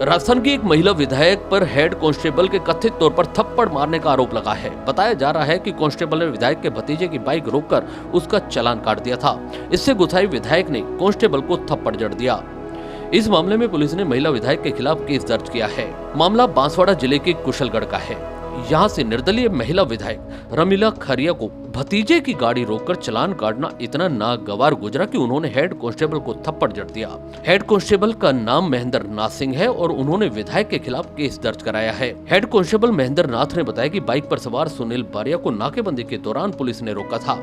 राजस्थान की एक महिला विधायक पर हेड कांस्टेबल के कथित तौर पर थप्पड़ मारने का आरोप लगा है। बताया जा रहा है कि कांस्टेबल ने विधायक के भतीजे की बाइक रोककर उसका चालान काट दिया था। इससे गुस्साई विधायक ने कांस्टेबल को थप्पड़ जड़ दिया। इस मामले में पुलिस ने महिला विधायक के खिलाफ केस दर्ज किया है। मामला बांसवाड़ा जिले के कुशलगढ़ का है। यहाँ से निर्दलीय महिला विधायक रमीला खरिया को भतीजे की गाड़ी रोककर चालान काटना इतना नागवार गुजरा कि उन्होंने हेड कांस्टेबल को थप्पड़ जड़ दिया। हेड कांस्टेबल का नाम महेंद्र नाथ सिंह है और उन्होंने विधायक के खिलाफ केस दर्ज कराया है। हेड कांस्टेबल महेंद्र नाथ ने बताया कि बाइक पर सवार सुनील बारिया को नाकेबंदी के दौरान पुलिस ने रोका था।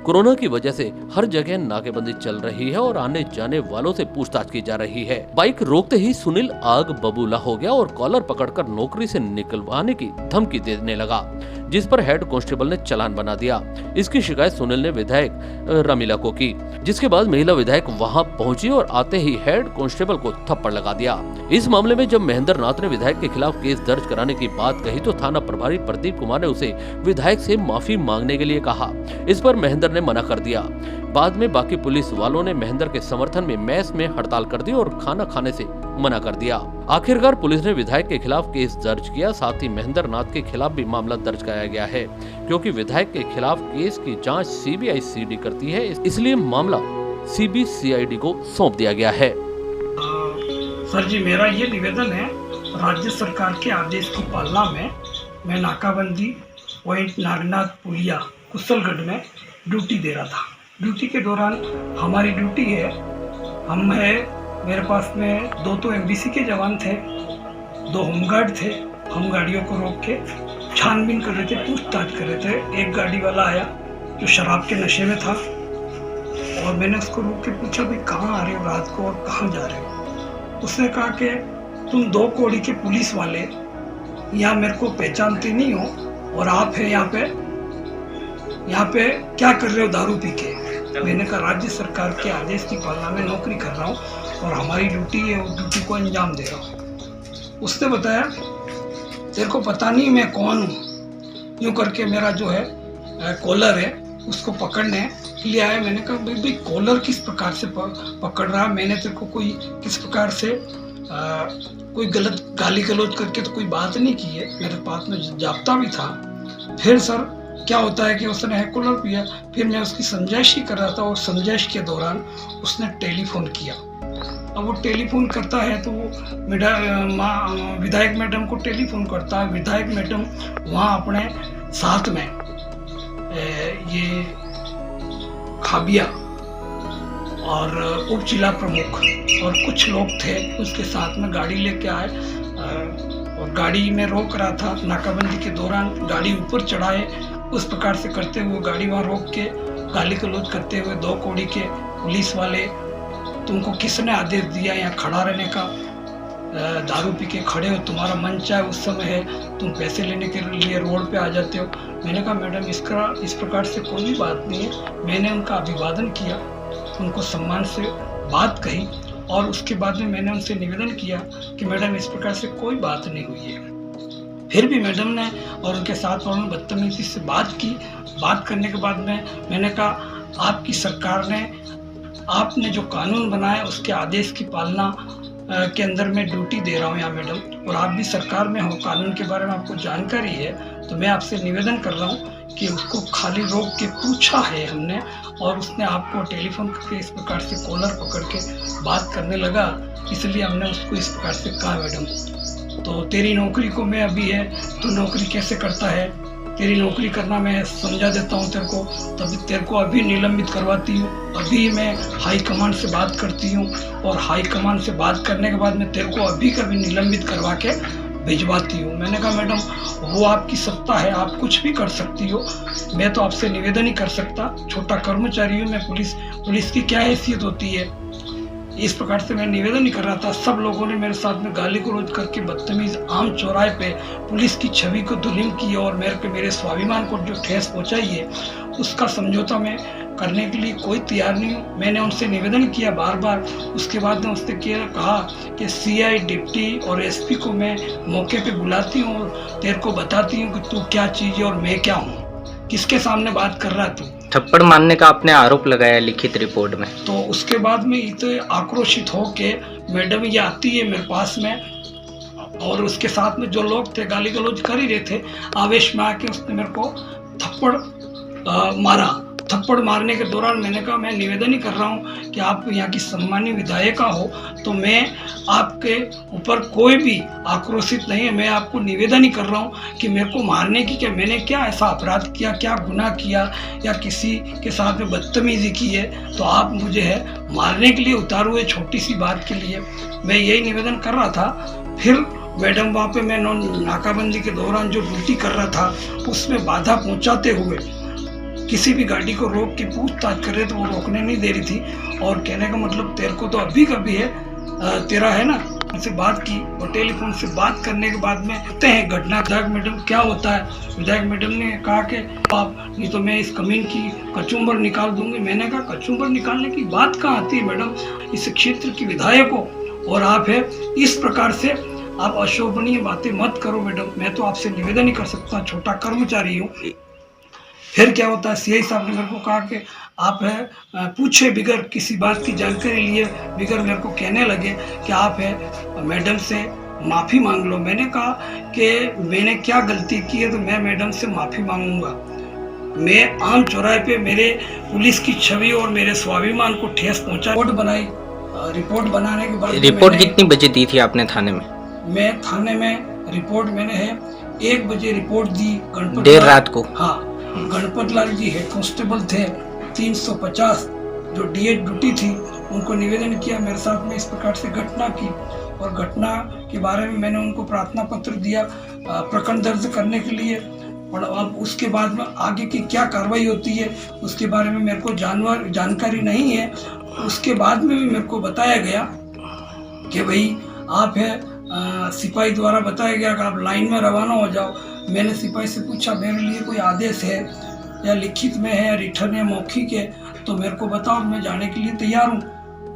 कोरोना की वजह से हर जगह नाकेबंदी चल रही है और आने जाने वालों से पूछताछ की जा रही है। बाइक रोकते ही सुनील आग बबूला हो गया और कॉलर पकड़कर नौकरी से निकलवाने की धमकी देने लगा, जिस पर हेड कांस्टेबल ने चालान बना दिया। इसकी शिकायत सुनील ने विधायक रमीला को की, जिसके बाद महिला विधायक वहां पहुंची और आते ही हेड कांस्टेबल को थप्पड़ लगा दिया। इस मामले में जब महेंद्र नाथ ने विधायक के खिलाफ केस दर्ज कराने की बात कही तो थाना प्रभारी प्रदीप कुमार ने उसे विधायक से माफी मांगने के लिए कहा। इस पर महेंद्र ने मना कर दिया। बाद में बाकी पुलिस वालों ने महेंद्र के समर्थन में मेस में हड़ताल कर दी और खाना खाने से मना कर दिया। आखिरकार पुलिस ने विधायक के खिलाफ केस दर्ज किया। साथ ही महेंद्र नाथ के खिलाफ भी मामला दर्ज कराया गया है, क्योंकि विधायक के खिलाफ केस की जांच सीबीआई सीडी करती है, इसलिए मामला सीबीसीआईडी को सौंप दिया गया है। सर जी, मेरा ये निवेदन है, राज्य सरकार के आदेश की पालना में मैं नाकाबंदी पॉइंट नागनाथ पुलिया कुशलगढ़ में ड्यूटी दे रहा था। ड्यूटी के दौरान हमारी ड्यूटी है, मेरे पास में 2 तो एमबीसी के जवान थे, 2 होमगार्ड थे। हम गाड़ियों को रोक के छानबीन कर रहे थे, पूछताछ कर रहे थे। एक गाड़ी वाला आया जो शराब के नशे में था और मैंने उसको रोक के पूछा, भाई कहाँ आ रहे हो रात को और कहाँ जा रहे हो? उसने कहा कि तुम 2 कौड़ी के पुलिस वाले यहाँ मेरे को पहचानते नहीं हो और आप है यहाँ पे क्या कर रहे हो दारू पी के? मैंने कहा राज्य सरकार के आदेश की पालना में नौकरी कर रहा हूँ और हमारी ड्यूटी है, उस ड्यूटी को अंजाम दे रहा हूँ। उसने बताया, तेरे को पता नहीं मैं कौन हूँ? यूँ करके मेरा जो है कॉलर है उसको पकड़ने के लिए आया। मैंने कहा, भाई कॉलर किस प्रकार से पकड़ रहा? मैंने तेरे को कोई किस प्रकार से कोई गलत गाली गलौज करके तो कोई बात नहीं की है, मेरे पास में जाब्ता भी था। फिर सर क्या होता है कि उसने है कॉलर पिया। फिर मैं उसकी समझाइश ही कर रहा था और समझाइश के दौरान उसने टेलीफोन किया। अब वो टेलीफोन करता है तो वो विधायक मैडम को टेलीफोन करता है। विधायक मैडम वहाँ अपने साथ में ये खाबिया और उप जिला प्रमुख और कुछ लोग थे, उसके साथ में गाड़ी लेके आए और गाड़ी में रोक रहा था। नाकाबंदी के दौरान गाड़ी ऊपर चढ़ाए, उस प्रकार से करते हुए गाड़ी वहाँ रोक के गाली गलौज करते हुए 2 कौड़ी के पुलिस वाले, तुमको किसने आदेश दिया यहाँ खड़ा रहने का? दारू पी के खड़े हो, तुम्हारा मन चाहे उस समय है तुम पैसे लेने के लिए रोड पे आ जाते हो। मैंने कहा मैडम इस प्रकार से कोई भी बात नहीं है। मैंने उनका अभिवादन किया, उनको सम्मान से बात कही और उसके बाद में मैंने उनसे निवेदन किया कि मैडम इस प्रकार से कोई बात नहीं हुई है। फिर भी मैडम ने और उनके साथ वालों ने बदतमीजी से बात की। बात करने के बाद में मैंने कहा, आपकी सरकार ने, आपने जो कानून बनाया उसके आदेश की पालना के अंदर मैं ड्यूटी दे रहा हूँ यहाँ मैडम, और आप भी सरकार में हो, कानून के बारे में आपको जानकारी है, तो मैं आपसे निवेदन कर रहा हूँ कि उसको खाली रोक के पूछा है हमने और उसने आपको टेलीफोन करके इस प्रकार से कॉलर पकड़ के बात करने लगा, इसलिए हमने उसको इस प्रकार से कहा मैडम, तो तेरी नौकरी को मैं अभी है तो नौकरी कैसे करता है, तेरी नौकरी करना मैं समझा देता हूँ तेरे को, तभी तेरे को अभी निलंबित करवाती हूँ। अभी मैं हाई कमांड से बात करती हूँ और हाई कमांड से बात करने के बाद मैं तेरे को अभी कभी निलंबित करवा के भिजवाती हूँ। मैंने कहा मैडम वो आपकी सत्ता है, आप कुछ भी कर सकती हो, मैं तो आपसे निवेदन ही कर सकता, छोटा कर्मचारी हूँ मैं, पुलिस की क्या हैसियत होती है। इस प्रकार से मैं निवेदन ही कर रहा था। सब लोगों ने मेरे साथ में गाली गलौज करके बदतमीज आम चौराहे पे पुलिस की छवि को धूलिम की और मेरे स्वाभिमान को जो ठेस पहुंचाई है उसका समझौता मैं करने के लिए कोई तैयार नहीं हूँ। मैंने उनसे निवेदन किया बार बार। उसके बाद में उसने कहा कि सीआई डिप्टी और एसपी को मैं मौके पे बुलाती हूँ और तेरे को बताती हूँ कि तू क्या चीज़ है और मैं क्या हूँ, किसके सामने बात कर रहा है तू। थप्पड़ मारने का आपने आरोप लगाया लिखित रिपोर्ट में। तो उसके बाद में इतने आक्रोशित हो के मैडम ये आती है मेरे पास में और उसके साथ में जो लोग थे गाली गलौज कर ही रहे थे। आवेश में आके उसने मेरे को थप्पड़ मारा। थप्पड़ मारने के दौरान मैंने कहा मैं निवेदन ही कर रहा हूँ कि आप यहाँ की सम्मानीय विधायिका हो तो मैं आपके ऊपर कोई भी आक्रोशित नहीं है। मैं आपको निवेदन ही कर रहा हूँ कि मेरे को मारने की क्या, मैंने क्या ऐसा अपराध किया, क्या गुनाह किया या किसी के साथ में बदतमीजी की है तो आप मुझे है मारने के लिए उतारू है छोटी सी बात के लिए। मैं यही निवेदन कर रहा था। फिर मैडम वहाँ पे मैं नाकाबंदी के दौरान जो ड्यूटी कर रहा था उसमें बाधा पहुँचाते हुए किसी भी गाड़ी को रोक के पूछताछ कर रहे तो वो रोकने नहीं दे रही थी। और कहने का मतलब तेरे को तो अभी कभी है, तेरा है ना, उनसे बात की और टेलीफोन से बात करने के बाद में कहते हैं घटना। विधायक मैडम क्या होता है, विधायक मैडम ने कहा कि आप नहीं तो मैं इस कमीन की कचूम्बर निकाल दूंगी। मैंने कहा कचूम्बर निकालने की बात कहाँ आती है मैडम, इस क्षेत्र की विधायक हो और आप है इस प्रकार से आप अशोभनीय बातें मत करो मैडम। मैं तो आपसे निवेदन ही कर सकता, छोटा कर्मचारी हूँ। फिर क्या होता है, सीआई साहब ने मेरे को कहा कि आप है पूछे बिगर किसी बात की जानकारी लिए बिगर मेरे को कहने लगे कि आप है मैडम से माफ़ी मांग लो। मैंने कहा कि मैंने क्या गलती की है तो मैं मैडम से माफ़ी मांगूंगा। मैं आम चौराहे पे मेरे पुलिस की छवि और मेरे स्वाभिमान को ठेस पहुंचा। रिपोर्ट बनाई, रिपोर्ट बनाने के बाद रिपोर्ट कितनी बजे दी थी आपने थाने में? मैं थाने में रिपोर्ट मैंने है 1 बजे रिपोर्ट दी। गणपत देर रात को? हाँ, गणपत लाल जी हेड कांस्टेबल थे 350 जो डीएड ड्यूटी थी, उनको निवेदन किया मेरे साथ में इस प्रकार से घटना की और घटना के बारे में मैंने उनको प्रार्थना पत्र दिया प्रकरण दर्ज करने के लिए। और अब उसके बाद में आगे की क्या कार्रवाई होती है उसके बारे में मेरे को जानकारी नहीं है। उसके बाद में भी मेरे को बताया गया कि भाई आप है सिपाही द्वारा बताया गया कि आप लाइन में रवाना हो जाओ। मैंने सिपाही से पूछा मेरे लिए कोई आदेश है या लिखित में है या रिटर्न या मौखिक है तो मेरे को बताओ, मैं जाने के लिए तैयार हूँ।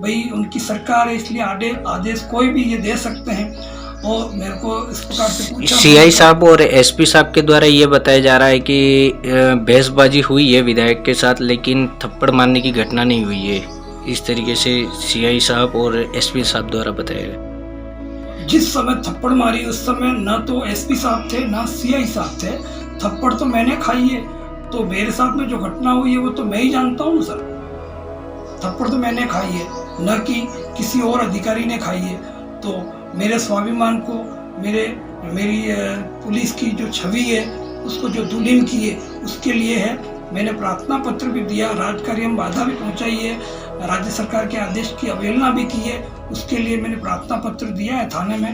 भाई उनकी सरकार है इसलिए आदेश कोई भी ये दे सकते हैं। और मेरे को इस प्रकार से पूछा। सीआई साहब और एसपी साहब के द्वारा ये बताया जा रहा है कि बहसबाजी हुई है विधायक के साथ लेकिन थप्पड़ मारने की घटना नहीं हुई है, इस तरीके से सीआई साहब और एसपी साहब द्वारा बताया गया। जिस समय थप्पड़ मारी उस समय न तो एसपी साहब थे ना सीआई साहब थे। थप्पड़ तो मैंने खाई है तो मेरे साथ में जो घटना हुई है वो तो मैं ही जानता हूँ सर। थप्पड़ तो मैंने खाई है न कि किसी और अधिकारी ने खाई है। तो मेरे स्वाभिमान को मेरी पुलिस की जो छवि है उसको जो दुलिम की है उसके लिए है मैंने प्रार्थना पत्र भी दिया, राजकार्य में बाधा भी पहुंचाई है, राज्य सरकार के आदेश की अवहेलना भी की है, उसके लिए मैंने प्रार्थना पत्र दिया है थाने में।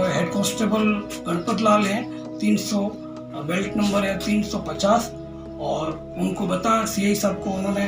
हेड कांस्टेबल गणपत लाल है 300 बेल्ट नंबर है 350 और उनको बता सीआई साहब को उन्होंने